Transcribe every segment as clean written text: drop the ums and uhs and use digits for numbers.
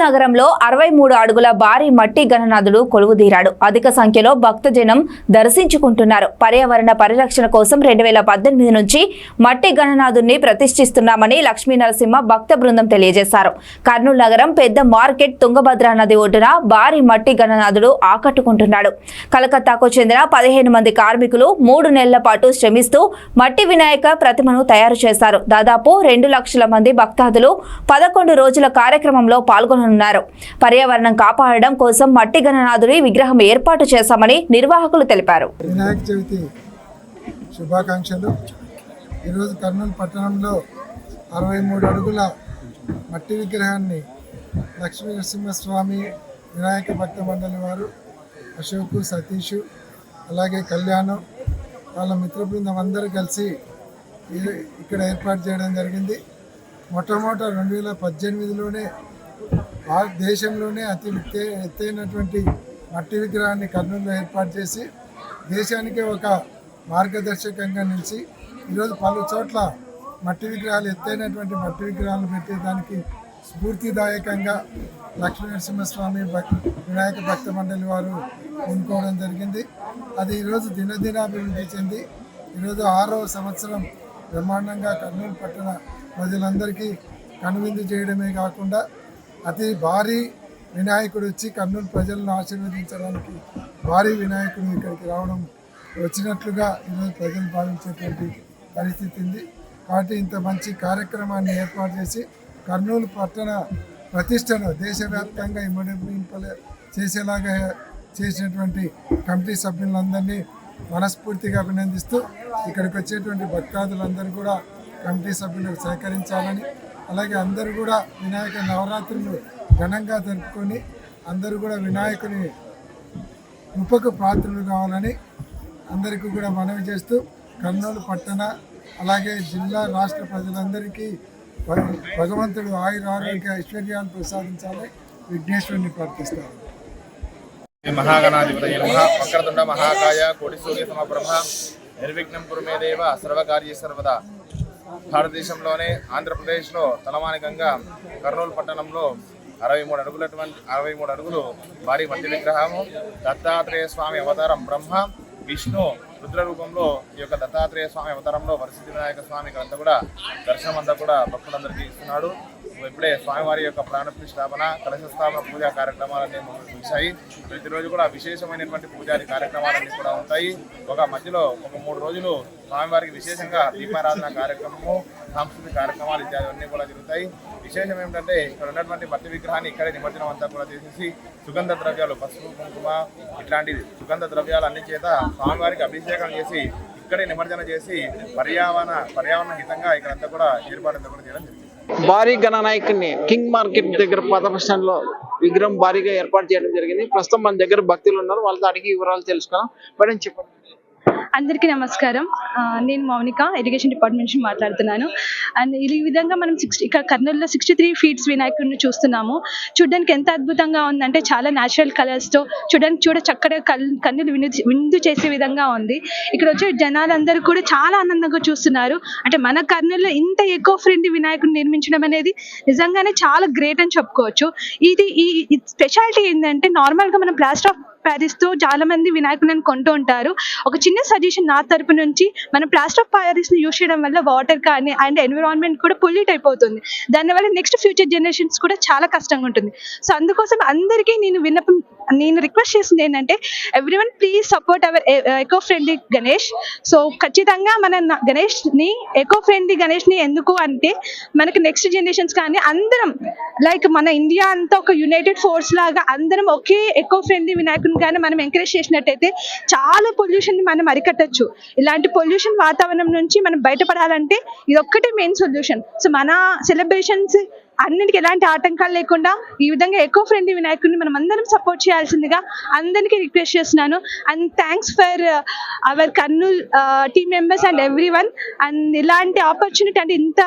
నగరంలో 63 అడుగుల భారీ మట్టి గణనాథుడు కొలువుదీరాడు. అధిక సంఖ్యలో భక్తజనం దర్శించుకుంటున్నారు. పర్యావరణ పరిరక్షణ కోసం 2018 నుంచి మట్టి గణనాథుడిని ప్రతిష్ఠిస్తున్నామని లక్ష్మీ నరసింహ భక్త బృందం తెలియజేశారు. కర్నూలు నగరం పెద్ద మార్కెట్ తుంగభద్ర నది ఒడ్డున భారీ మట్టి గణనాథుడు ఆకట్టుకుంటున్నాడు. కలకత్తాకు చెందిన 15 మంది కార్మికులు 3 నెలల పాటు శ్రమిస్తూ మట్టి వినాయక ప్రతిమను తయారు చేశారు. దాదాపు 2 లక్షల మంది భక్తాదులు 11 రోజుల కార్యక్రమంలో పాల్గొననున్నారు. పర్యావరణం కాపాడడం కోసం మట్టి గణనాథుడి విగ్రహం ఏర్పాటు చేశామని నిర్వాహకులు తెలిపారు. వినాయక చవితి శుభాకాంక్షలు. ఈరోజు కర్నూలు పట్టణంలో 63 అడుగుల మట్టి విగ్రహాన్ని లక్ష్మీ నరసింహస్వామి వినాయక భక్త మండలి వారు అశోక్, సతీష్, అలాగే కళ్యాణం వాళ్ళ మిత్ర బృందం అందరూ కలిసి ఇక్కడ ఏర్పాటు చేయడం జరిగింది. మొట్టమొదట 2018లోనే దేశంలోనే అతి ఎత్తైనటువంటి మట్టి విగ్రహాన్ని కర్నూలులో ఏర్పాటు చేసి దేశానికే ఒక మార్గదర్శకంగా నిలిచి ఈరోజు పలు చోట్ల మట్టి విగ్రహాలు ఎత్తైనటువంటి మట్టి విగ్రహాలను పెట్టేదానికి స్ఫూర్తిదాయకంగా లక్ష్మీ నరసింహస్వామి వినాయక భక్త మండలి వారు పూనుకోవడం జరిగింది. అది ఈరోజు దినదినాభివృద్ధి చెంది ఈరోజు 6వ సంవత్సరం బ్రహ్మాండంగా కర్నూలు పట్టణ ప్రజలందరికీ కనువిందు చేయడమే కాకుండా అతి భారీ వినాయకుడు వచ్చి కర్నూలు ప్రజలను ఆశీర్వదించడానికి భారీ వినాయకుడు ఇక్కడికి రావడం వచ్చినట్లుగా ఈరోజు ప్రజలు భావించేటువంటి పరిస్థితి ఉంది. కాబట్టి ఇంత మంచి కార్యక్రమాన్ని ఏర్పాటు చేసి కర్నూలు పట్టణ ప్రతిష్టను దేశవ్యాప్తంగా చేసేలాగా చేసినటువంటి కమిటీ సభ్యులందరినీ మనస్ఫూర్తిగా అభినందిస్తూ ఇక్కడికి వచ్చేటువంటి భక్తాదులందరూ కూడా కమిటీ సభ్యులకు సహకరించాలని, అలాగే అందరూ కూడా వినాయక నవరాత్రులు ఘనంగా జరుపుకొని అందరూ కూడా వినాయకుని కృపకు పాత్రలు కావాలని అందరికీ కూడా మనవి చేస్తూ కర్నూలు పట్టణ అలాగే జిల్లా రాష్ట్ర ప్రజలందరికీ భగవంతుడు ఆయురారోగ్య ఐశ్వర్యాలు ప్రసాదించాలని విఘ్నేశ్వరుని ప్రార్థిస్తారు. మహాగణాధిపతయే నమః. వక్రతుండ మహాకాయ కోటి సూర్య సమప్రభ నిర్విఘ్నం కురు మే దేవ సర్వకార్య సర్వదా. భారతదేశంలోనే ఆంధ్రప్రదేశ్లో తలమానికంగా కర్నూలు పట్టణంలో 63 అడుగులు భారీ మట్టి విగ్రహము దత్తాత్రేయ స్వామి అవతారం బ్రహ్మ విష్ణు రుద్ర రూపంలో ఈ యొక్క దత్తాత్రేయ స్వామి అవతారంలో వరసిద్ధి వినాయక స్వామి అంతా కూడా దర్శనం అంతా కూడా భక్తులందరికీ ఇస్తున్నాడు. ఇప్పుడే స్వామివారి యొక్క ప్రాణప్రతిష్ఠాపన కలశ స్థాపన పూజా కార్యక్రమాలన్నీ ముగిశాయి. ప్రతిరోజు కూడా విశేషమైనటువంటి పూజాది కార్యక్రమాలన్నీ కూడా ఉంటాయి. మధ్యలో 3 రోజులు స్వామివారికి విశేషంగా దీపారాధన కార్యక్రమము, సాంస్కృతిక కార్యక్రమాలు ఇత్యాది కూడా జరుగుతాయి. విశేషం ఏమిటంటే ఇక్కడ ఉన్నటువంటి మట్టి విగ్రహాన్ని ఇక్కడే నిమజ్జనం అంతా కూడా చేసేసి సుగంధ ద్రవ్యాలు పసుపు, కుంకుమ ఇట్లాంటి సుగంధ ద్రవ్యాలు అన్ని చేత స్వామివారికి అభిషేకం చేసి ఇక్కడే నిమజ్జనం చేసి పర్యావరణ హితంగా ఇక్కడంతా కూడా ఏర్పాటు కూడా చేయడం జరిగింది. భారీ గణనాయకుడిని కింగ్ మార్కెట్ దగ్గర పాత బస్ స్టాండ్ లో విగ్రహం భారీగా ఏర్పాటు చేయడం జరిగింది. ప్రస్తుతం మన దగ్గర భక్తులు ఉన్నారు, వాళ్ళతో అడిగి వివరాలు తెలుసుకున్నాం. మేడం చెప్పండి. అందరికీ నమస్కారం. నేను మౌనిక ఇరిగేషన్ డిపార్ట్మెంట్ నుంచి మాట్లాడుతున్నాను. అండ్ ఈ విధంగా మనం ఇక్కడ కర్నూలులో 63 ఫీట్స్ వినాయకుడిని చూస్తున్నాము. చూడడానికి ఎంత అద్భుతంగా ఉందంటే చాలా న్యాచురల్ కలర్స్తో చూడ చక్కగా కన్నులు విందు చేసే విధంగా ఉంది. ఇక్కడ వచ్చే జనాలందరూ కూడా చాలా ఆనందంగా చూస్తున్నారు. అంటే మన కర్నూలులో ఇంత ఎకో ఫ్రెండ్లీ వినాయకుడిని నిర్మించడం అనేది నిజంగానే చాలా గ్రేట్ అని చెప్పుకోవచ్చు. ఈ స్పెషాలిటీ ఏంటంటే నార్మల్గా మనం ప్లాస్టర్ ఆఫ్ ప్యారిస్ తో చాలా మంది వినాయకులను కొంటూ ఉంటారు. ఒక చిన్న సజెషన్ నా తరపు నుంచి, మనం ప్లాస్టర్ ఆఫ్ ప్యారిస్ ని యూజ్ చేయడం వల్ల వాటర్ కానీ అండ్ ఎన్విరాన్మెంట్ కూడా పొల్యూట్ అయిపోతుంది. దానివల్ల నెక్స్ట్ ఫ్యూచర్ జనరేషన్స్ కూడా చాలా కష్టంగా ఉంటుంది. సో అందుకోసం అందరికీ నేను రిక్వెస్ట్ చేసింది ఏంటంటే everyone please support our eco friendly Ganesh. So ఖచ్చితంగా మన గణేష్ ని ఎకో ఫ్రెండ్లీ గణేష్ ని ఎందుకు అంటే మనకి నెక్స్ట్ జనరేషన్స్ కానీ అందరం లైక్ మన ఇండియా అంతా ఒక యునైటెడ్ ఫోర్స్ లాగా అందరం ఒకే ఎకో ఫ్రెండ్లీ వినాయకుని కానీ మనం ఎంకరేజ్ చేసినట్టయితే చాలా పొల్యూషన్ ని మనం అరికట్టచ్చు. ఇలాంటి పొల్యూషన్ వాతావరణం నుంచి మనం బయటపడాలంటే ఇది ఒక్కటే మెయిన్ సొల్యూషన్. సో మన సెలబ్రేషన్స్ అన్నిటికీ ఎలాంటి ఆటంకాలు లేకుండా ఈ విధంగా ఎకో ఫ్రెండ్లీ వినాయకుడిని మనం అందరం సపోర్ట్ చేయాల్సిందిగా అందరికీ రిక్వెస్ట్ చేస్తున్నాను. And thanks for hour Kurnool team members and everyone. And ఇలాంటి ఆపర్చునిటీ అంటే ఇంత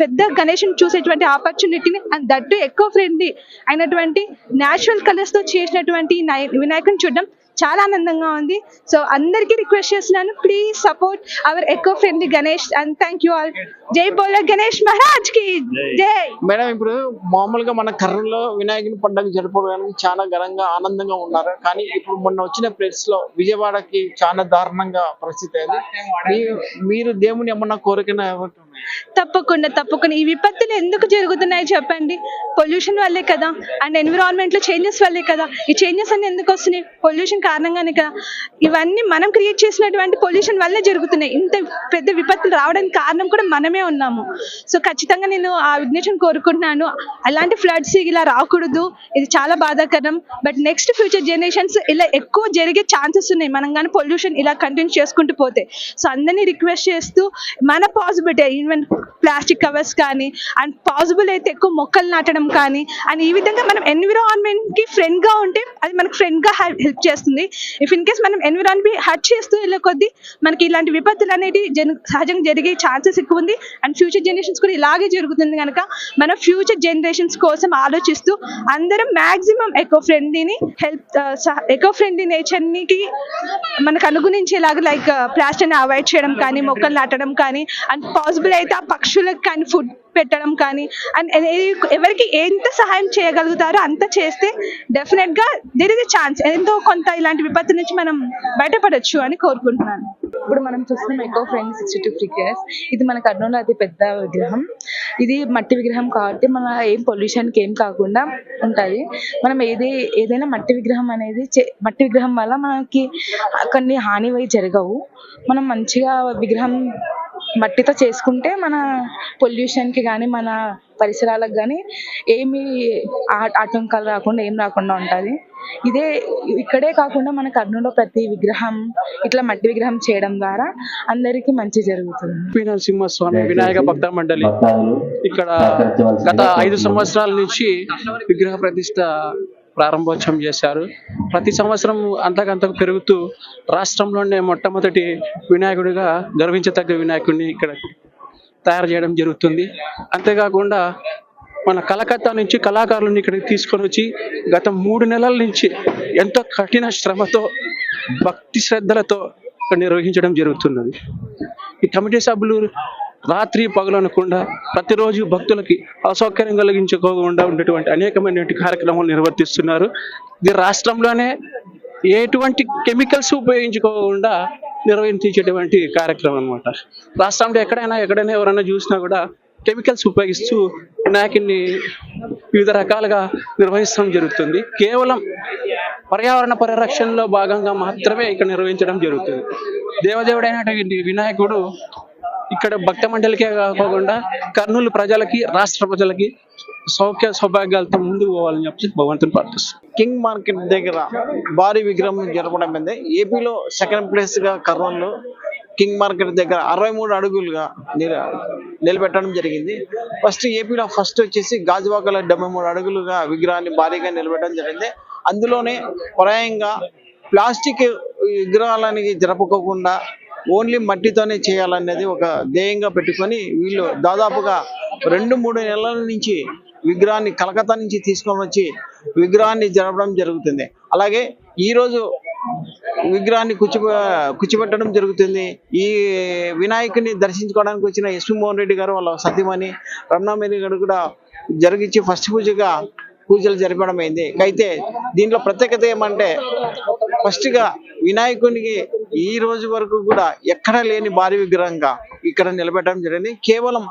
పెద్ద గణేష్ని చూసేటువంటి ఆపర్చునిటీని అండ్ దట్టు ఎకో ఫ్రెండ్లీ అయినటువంటి న్యాచురల్ కలర్స్తో చేసినటువంటి వినాయకుడిని చూడడం చాలా ఆనందంగా ఉంది. సో అందరికీ రిక్వెస్ట్ చేస్తున్నాను, please support our eco friendly Ganesh and thank you all. జై బోలో గణేష్ మహారాజ్ కి జై. మేడం, ఇప్పుడు మామూలుగా మన కర్నూలులో వినాయకుని పండుగ జరుపుకోవడానికి చాలా ఘనంగా ఆనందంగా ఉన్నారు. కానీ ఇప్పుడు మొన్న వచ్చిన ప్లేస్ లో విజయవాడకి చాలా దారుణంగా పరిస్థితి అయింది. మీరు దేవుని ఏమన్నా కోరికన తప్పకుండా ఈ విపత్తులు ఎందుకు జరుగుతున్నాయి చెప్పండి? పొల్యూషన్ వల్లే కదా, అండ్ ఎన్విరాన్మెంట్ లో చేంజెస్ వల్లే కదా. ఈ చేంజెస్ అన్ని ఎందుకు వస్తున్నాయి? పొల్యూషన్ కారణంగానే కదా. ఇవన్నీ మనం క్రియేట్ చేసినటువంటి పొల్యూషన్ వల్లే జరుగుతున్నాయి. ఇంత పెద్ద విపత్తులు రావడానికి కారణం కూడా మనమే ఉన్నాము. సో ఖచ్చితంగా నేను ఆ విఘ్నేశ్వరుని కోరుకుంటున్నాను, అలాంటి ఫ్లడ్స్ ఇలా రాకూడదు. ఇది చాలా బాధాకరం. బట్ నెక్స్ట్ ఫ్యూచర్ జనరేషన్స్ ఇలా ఎక్కువ జరిగే ఛాన్సెస్ ఉన్నాయి మనం కానీ పొల్యూషన్ ఇలా కంటిన్యూ చేసుకుంటూ పోతే. సో అందరినీ రిక్వెస్ట్ చేస్తూ మన పాసిబిలిటీ ఈవెన్ ప్లాస్టిక్ కవర్స్ కానీ, అండ్ పాసిబుల్ అయితే ఎక్కువ మొక్కలు నాటడం కానీ, అండ్ ఈ విధంగా మనం ఎన్విరాన్మెంట్ కి ఫ్రెండ్ గా ఉంటే అది మనకు ఫ్రెండ్ గా హెల్ప్ చేస్తుంది. ఇఫ్ ఇన్ కేస్ మనం ఎన్విరాన్మెంట్ హర్ట్ చేస్తూ వెళ్ళే కొద్దీ మనకి ఇలాంటి విపత్తులు అనేవి సహజంగా జరిగే ఛాన్సెస్ ఎక్కువ ఉంది. అండ్ ఫ్యూచర్ జనరేషన్స్ కూడా ఇలాగే జరుగుతుంది కనుక మన ఫ్యూచర్ జనరేషన్స్ కోసం ఆలోచిస్తూ అందరం మాక్సిమం ఎకో ఫ్రెండ్లీ నేచర్ ని మనకు అనుగుణించేలాగా లైక్ ప్లాస్టిక్ అవాయిడ్ చేయడం కానీ, మొక్కలు నాటడం కానీ, అండ్ పాసిబుల్ అయితే ఆ పక్షులకు కానీ ఫుడ్ పెట్టడం కానీ, అండ్ ఎవరికి ఎంత సహాయం చేయగలుగుతారో అంత చేస్తే డెఫినెట్ గా దేర్ ఇస్ ఎ ఛాన్స్ ఎంతో కొంత ఇలాంటి విపత్తు నుంచి మనం బయటపడొచ్చు అని కోరుకుంటున్నాను. ఇప్పుడు మనం చూస్తున్నాం ఎకో ఫ్రెండ్లీ 62 ఫిగర్స్. ఇది మన కర్నూలు అతి పెద్ద విగ్రహం. ఇది మట్టి విగ్రహం కాబట్టి మన ఏం పొల్యూషన్కి ఏం కాకుండా ఉంటుంది. మనం ఏదైనా మట్టి విగ్రహం అనేది మట్టి విగ్రహం వల్ల మనకి కొన్ని హానివై జరగవు. మనం మంచిగా విగ్రహం మట్టితో చేసుకుంటే మన పొల్యూషన్కి కానీ మన పరిసరాలకు కానీ ఏమి ఆటంకాలు రాకుండా ఏం రాకుండా ఉంటుంది. ఇక్కడే కాకుండా మన కర్నూలులో ప్రతి విగ్రహం ఇట్లా మట్టి విగ్రహం చేయడం ద్వారా అందరికీ మంచి జరుగుతుంది. నరసింహస్వామి వినాయక భక్త మండలి ఇక్కడ గత 5 సంవత్సరాల నుంచి విగ్రహ ప్రతిష్ట ప్రారంభోత్సవం చేశారు. ప్రతి సంవత్సరం అంతకంతకు పెరుగుతూ రాష్ట్రంలోనే మొట్టమొదటి వినాయకుడిగా గర్వించదగ్గ వినాయకుడిని ఇక్కడ తయారు చేయడం జరుగుతుంది. అంతేకాకుండా మన కలకత్తా నుంచి కళాకారులను ఇక్కడికి తీసుకొని వచ్చి గత 3 నెలల నుంచి ఎంతో కఠిన శ్రమతో భక్తి శ్రద్ధలతో నిర్వహించడం జరుగుతున్నది. ఈ కమిటీ సభ్యులు రాత్రి పగలనకుండా ప్రతిరోజు భక్తులకి అసౌకర్యం కలిగించుకోకుండా ఉండేటువంటి అనేకమైనటువంటి కార్యక్రమాలు నిర్వర్తిస్తున్నారు. ఇది రాష్ట్రంలోనే ఎటువంటి కెమికల్స్ ఉపయోగించుకోకుండా నిర్వహించేటువంటి కార్యక్రమం అన్నమాట. రాష్ట్రంలో ఎక్కడైనా ఎవరైనా చూసినా కూడా కెమికల్స్ ఉపయోగిస్తూ వినాయకుడిని వివిధ రకాలుగా నిర్వహించడం జరుగుతుంది. కేవలం పర్యావరణ పరిరక్షణలో భాగంగా మాత్రమే ఇక్కడ నిర్వహించడం జరుగుతుంది. దేవదేవుడైనటువంటి వినాయకుడు ఇక్కడ భక్త మండలికే కాకుండా కర్నూలు ప్రజలకి, రాష్ట్ర ప్రజలకి సౌభాగ్యాలతో ముందుకు పోవాలని చెప్పి భగవంతుని ప్రార్థిస్తాం. కింగ్ మార్కెట్ దగ్గర భారీ విగ్రహం జరపడం మీద ఏపీలో సెకండ్ ప్లేస్ గా కర్నూలు కింగ్ మార్కెట్ దగ్గర 63 అడుగులుగా నిలబెట్టడం జరిగింది. ఏపీలో ఫస్ట్ వచ్చేసి గాజువాకలో 73 అడుగులుగా విగ్రహాన్ని భారీగా నిలబెట్టడం జరిగింది. అందులోనే పర్యాయంగా ప్లాస్టిక్ విగ్రహాలని జరపకోకుండా ఓన్లీ మట్టితోనే చేయాలనేది ఒక ధ్యేయంగా పెట్టుకొని వీళ్ళు దాదాపుగా 2-3 నెలల నుంచి విగ్రహాన్ని కలకత్తా నుంచి తీసుకొని వచ్చి విగ్రహాన్ని జరపడం జరుగుతుంది. అలాగే ఈరోజు విగ్రహాన్ని కూర్చోబెట్టడం జరుగుతుంది. ఈ వినాయకుని దర్శించుకోవడానికి వచ్చిన ఎస్వి మోహన్ రెడ్డి గారు వాళ్ళ సతీమణి రమణామణి గారు కూడా జరిగించి ఫస్ట్ పూజలు జరపడం అయింది. అయితే దీంట్లో ప్రత్యేకత ఏమంటే ఫస్ట్గా వినాయకునికి ఈ రోజు వరకు కూడా ఎక్కడా లేని భారీ విగ్రహంగా ఇక్కడ నిలబెట్టడం జరిగింది. కేవలం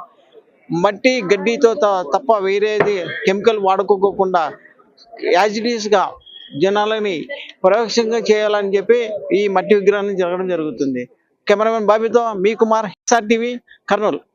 మట్టి గడ్డితో తప్ప వేరేది కెమికల్ వాడుకోకుండా యాజ్ ఇట్ ఈస్ గా జనాలని పరోక్షంగా చేయాలని చెప్పి ఈ మట్టి విగ్రహాన్ని జరగడం జరుగుతుంది. కెమెరామెన్ బాబీతో మీ కుమార్, SR టీవీ, కర్నూలు.